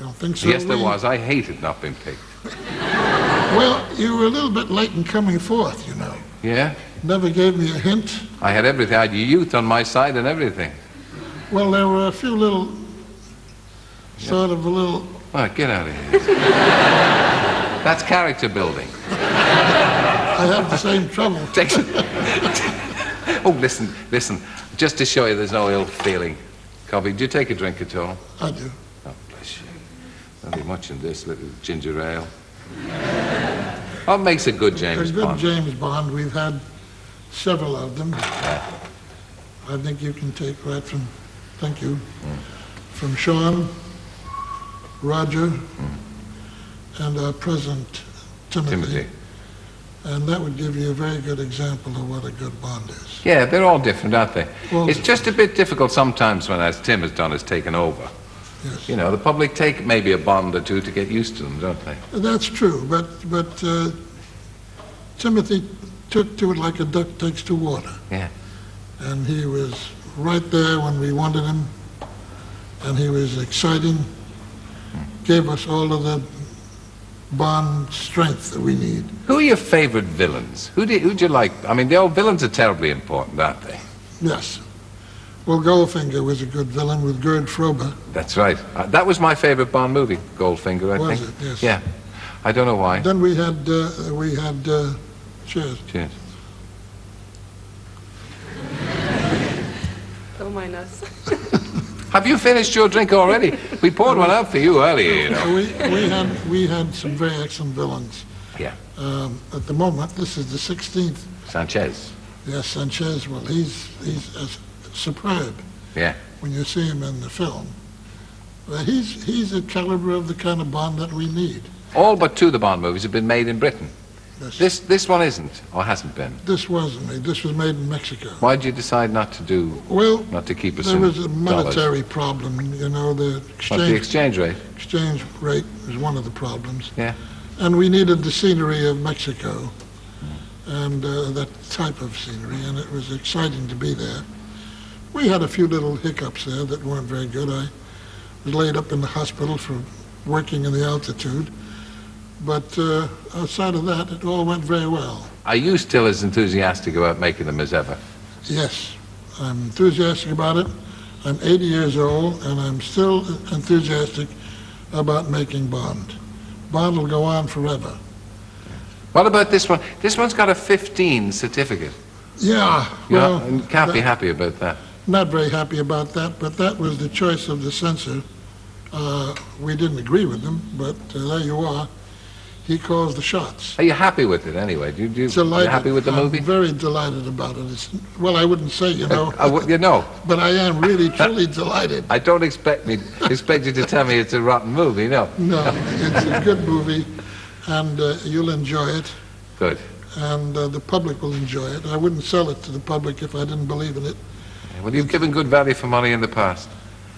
don't think so. Yes, there was. I hated not being picked. Well, you were a little bit late in coming forth, you know. Yeah? Never gave me a hint. I had everything. I had your youth on my side and everything. Well, there were a few little, sort of a little... All right, get out of here. That's character building. I have the same trouble. Oh, listen. Just to show you there's no ill feeling. Cobby, do you take a drink at all? I do. Oh, bless you. Don't be much in this little ginger ale. What makes a good James Bond? A good James Bond, we've had several of them. Yeah. I think you can take right from, thank you, from Sean, Roger, and our present Timothy. And that would give you a very good example of what a good Bond is. Yeah, they're all different, aren't they? Well, it's just a bit difficult sometimes when, as Tim has done, has taken over. Yes. You know, the public take maybe a Bond or two to get used to them, don't they? That's true, but Timothy took to it like a duck takes to water. Yeah. And he was right there when we wanted him, and he was exciting, gave us all of the Bond strength that we need. Who are your favorite villains? Who'd you like? I mean, the old villains are terribly important, aren't they? Yes. Well, Goldfinger was a good villain with Gerd Frober. That's right. That was my favorite Bond movie, Goldfinger, I think. Was it? Yes. Yeah. I don't know why. Then we had cheers. Cheers. Don't mind us. Have you finished your drink already? We poured one out for you earlier, you know. We had some very excellent villains. Yeah. At the moment, this is the 16th. Sanchez. Yes, Sanchez. Well, he's superb. Yeah. When you see him in the film, he's a caliber of the kind of Bond that we need. All but two of the Bond movies have been made in Britain. Yes. This one isn't, or hasn't been. This wasn't made. This was made in Mexico. Why did you decide not to do? Well, not to keep us there in was a monetary dollars? problem. You know, the What's the exchange rate? Exchange rate was one of the problems. Yeah. And we needed the scenery of Mexico, and that type of scenery, and it was exciting to be there. We had a few little hiccups there that weren't very good. I was laid up in the hospital for working in the altitude, but outside of that, it all went very well. Are you still as enthusiastic about making them as ever? Yes, I'm enthusiastic about it. I'm 80 years old, and I'm still enthusiastic about making Bond. Bond will go on forever. What about this one? This one's got a 15 certificate. Yeah, well... You can't be happy about that. Not very happy about that, but that was the choice of the censor. We didn't agree with him, but there you are. He calls the shots. Are you happy with it anyway? You happy with the movie? I'm very delighted about it. Well, I wouldn't say, you know. You know. But I am really, truly delighted. I don't expect you to tell me it's a rotten movie, no. No, it's a good movie, and you'll enjoy it. Good. And the public will enjoy it. I wouldn't sell it to the public if I didn't believe in it. Well, you've given good value for money in the past.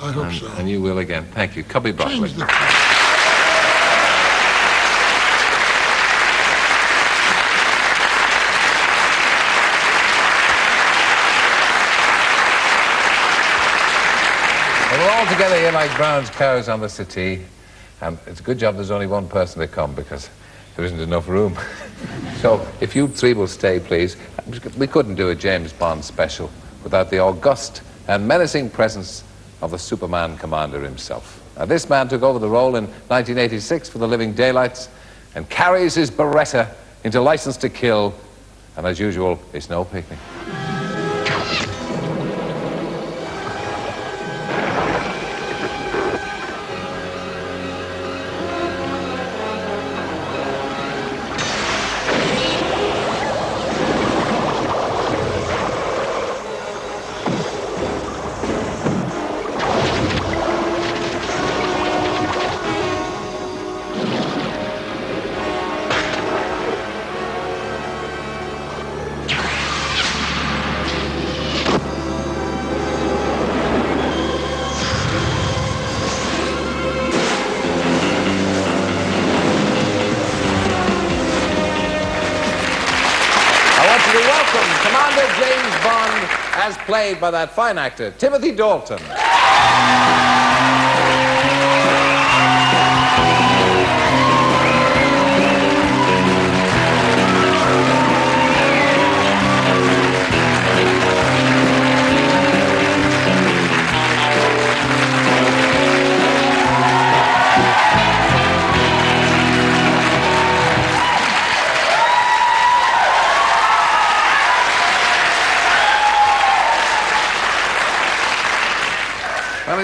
I hope so. And you will again. Thank you. Cubby Broccoli. We're all together here like Brown's cows on the settee, and it's a good job there's only one person to come because there isn't enough room. So if you three will stay, please. We couldn't do a James Bond special without the august and menacing presence of the Superman commander himself. Now, this man took over the role in 1986 for The Living Daylights and carries his Beretta into License to Kill, and as usual, it's no picnic. As played by that fine actor, Timothy Dalton.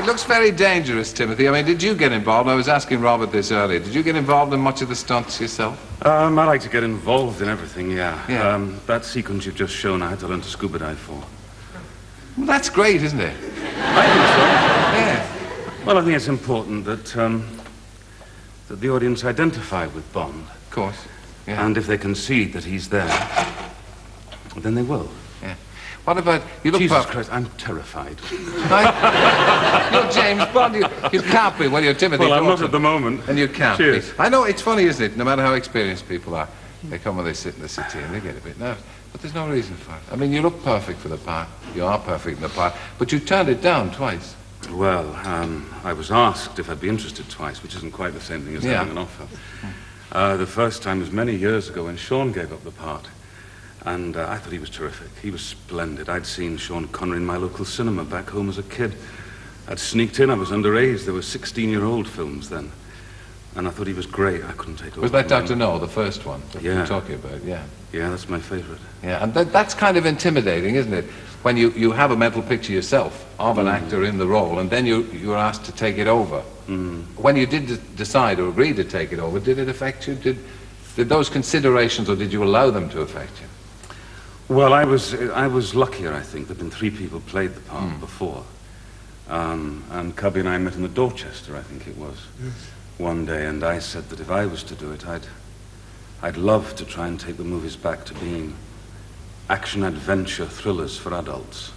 looks very dangerous, Timothy. I mean, did you get involved? I was asking Robert this earlier. Did you get involved in much of the stunts yourself? I like to get involved in everything, yeah. Yeah. That sequence you've just shown, I had to learn to scuba dive for. Well, that's great, isn't it? I think so. Yeah. Well, I think it's important that, that the audience identify with Bond. Of course. Yeah. And if they can see that he's there, then they will. Yeah. What about... You look Jesus Christ, I'm terrified. You're James Bond. You can't be. Well, you're Timothy Well, I'm Dalton. not at the moment. And you can't Cheers. be. I know, it's funny, isn't it? No matter how experienced people are, they come and they sit in the city and they get a bit nervous. But there's no reason for it. I mean, you look perfect for the part. You are perfect in the part. But you turned it down twice. Well, I was asked if I'd be interested twice, which isn't quite the same thing as having an offer. The first time was many years ago when Sean gave up the part. And I thought he was terrific. He was splendid. I'd seen Sean Connery in my local cinema back home as a kid. I'd sneaked in. I was underage. There were 16-year-old films then. And I thought he was great. I couldn't take over. Was that Dr. No, the first one that Yeah. you were talking about? Yeah. Yeah, that's my favorite. Yeah, and that's kind of intimidating, isn't it? When you have a mental picture yourself of an actor in the role, and then you're asked to take it over. When you did decide or agree to take it over, did it affect you? Did those considerations, or did you allow them to affect you? Well, I was luckier, I think. There'd been 3 people played the part before. And Cubby and I met in the Dorchester, I think it was, one day, and I said that if I was to do it, I'd love to try and take the movies back to being action-adventure thrillers for adults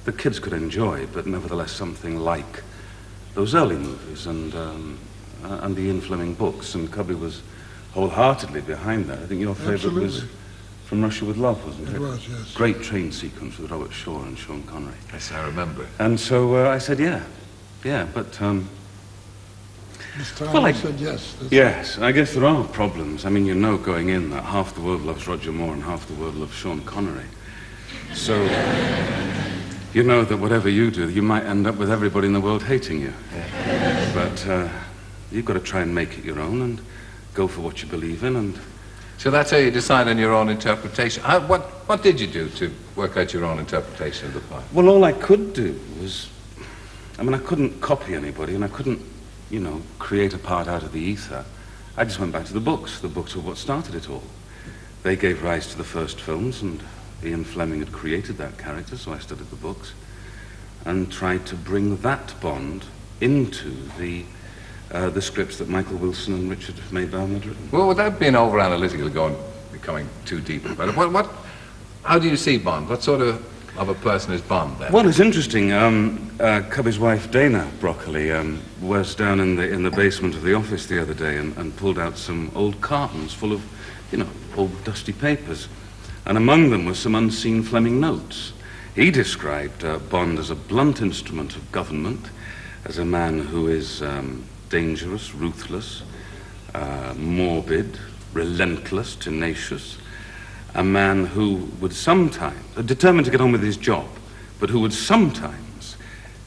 that kids could enjoy, but nevertheless something like those early movies and the Ian Fleming books. And Cubby was wholeheartedly behind that. I think your favorite was From Russia with Love, wasn't it? It was, yes. Great train sequence with Robert Shaw and Sean Connery. Yes, I remember it. And so I said, yeah, but... This time Well, I I- said yes. Yes, I guess there are problems. I mean, you know going in that half the world loves Roger Moore and half the world loves Sean Connery. So, you know that whatever you do, you might end up with everybody in the world hating you. Yeah. But you've got to try and make it your own and go for what you believe in. And So that's how you decide on your own interpretation. What did you do to work out your own interpretation of the part? well, all I could do was, I mean, I couldn't copy anybody and I couldn't, you know, create a part out of the ether. I just went back to the books. The books were what started it all. They gave rise to the first films, and Ian Fleming had created that character, so I studied the books and tried to bring that Bond into the scripts that Michael Wilson and Richard Maybaum had written. Well, without being over-analytical, becoming too deep about it, how do you see Bond? What sort of a person is Bond then? Well, it's interesting. Cubby's wife, Dana Broccoli, was down in the basement of the office the other day and pulled out some old cartons full of, you know, old dusty papers. And among them were some unseen Fleming notes. He described Bond as a blunt instrument of government, as a man who is dangerous, ruthless, morbid, relentless, tenacious, a man who would sometimes, determined to get on with his job, but who would sometimes,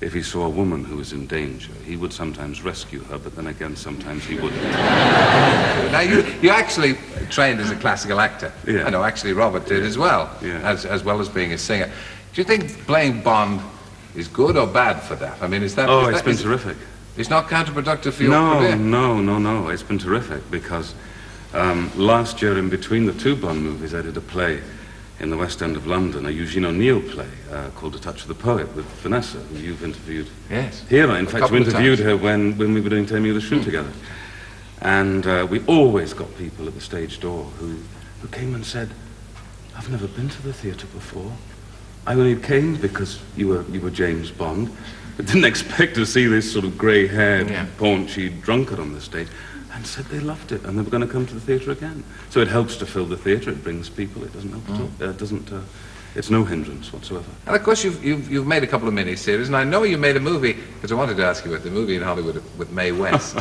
if he saw a woman who was in danger, he would sometimes rescue her, but then again, sometimes he wouldn't. Now, you actually trained as a classical actor. Yeah. I know, actually Robert did as well, Yeah. as well as being a singer. Do you think playing Bond is good or bad for that? I mean, is that... Oh, is it's that, been is- terrific. It's not counterproductive for your career? No. It's been terrific because last year, in between the 2 Bond movies, I did a play in the West End of London, a Eugene O'Neill play called A Touch of the Poet with Vanessa, who you've interviewed. Yes. Here, in fact, couple you of interviewed times. her when we were doing Taming of the Shrew together. And we always got people at the stage door who came and said, I've never been to the theatre before. I only came because you were James Bond, but didn't expect to see this sort of grey-haired, Yeah. paunchy drunkard on the stage, and said they loved it, and they were going to come to the theatre again. So it helps to fill the theatre, it brings people, it doesn't help at all. It's no hindrance whatsoever. And of course, you've made a couple of mini-series, and I know you made a movie, because I wanted to ask you about the movie in Hollywood with Mae West.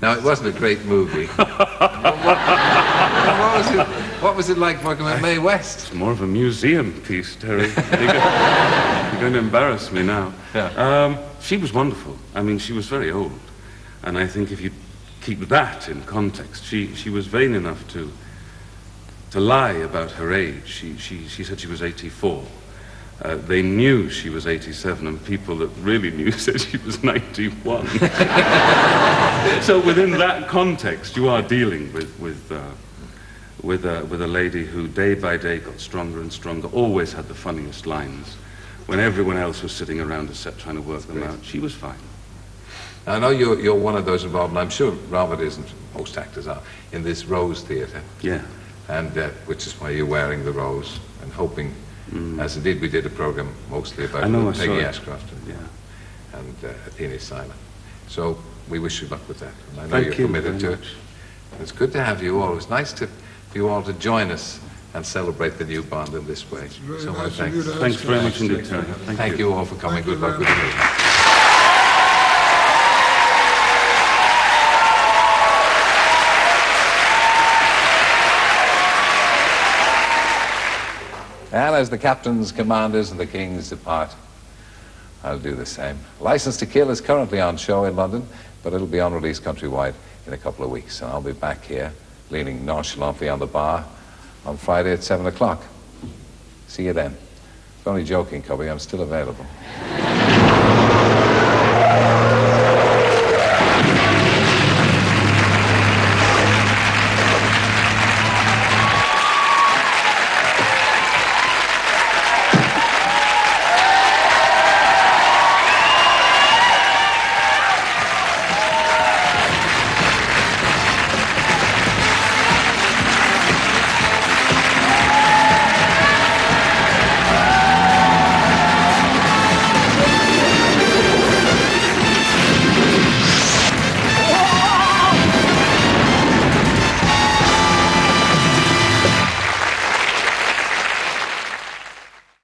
Now, it wasn't a great movie. What was it like working with Mae West? It's more of a museum piece, Terry. You're going to embarrass me now. Yeah. She was wonderful. I mean, she was very old. And I think if you keep that in context, she was vain enough to lie about her age. She said she was 84. they knew she was 87, and people that really knew said she was 91. So within that context, you are dealing with a lady who day by day got stronger and stronger, always had the funniest lines. When everyone else was sitting around a set trying to work them out, she was fine. I know you're one of those involved, and I'm sure Robert isn't, most actors are, in this Rose Theatre. Yeah. And which is why you're wearing the rose and hoping, as indeed we did a program mostly about Peggy Ashcroft and Athene Sila. So we wish you luck with that. And I know you're committed to it. It's good to have you all. It's nice for you all to join us and celebrate the new Bond in this way. So nice thanks. Thanks very much indeed, Terry. Thank you all for coming. Good luck with the meeting. And as the captains, commanders, and the kings depart, I'll do the same. License to Kill is currently on show in London, but it'll be on release countrywide in a couple of weeks. And I'll be back here, leaning nonchalantly on the bar on Friday at 7 o'clock. See you then. Only joking, Cubby. I'm still available.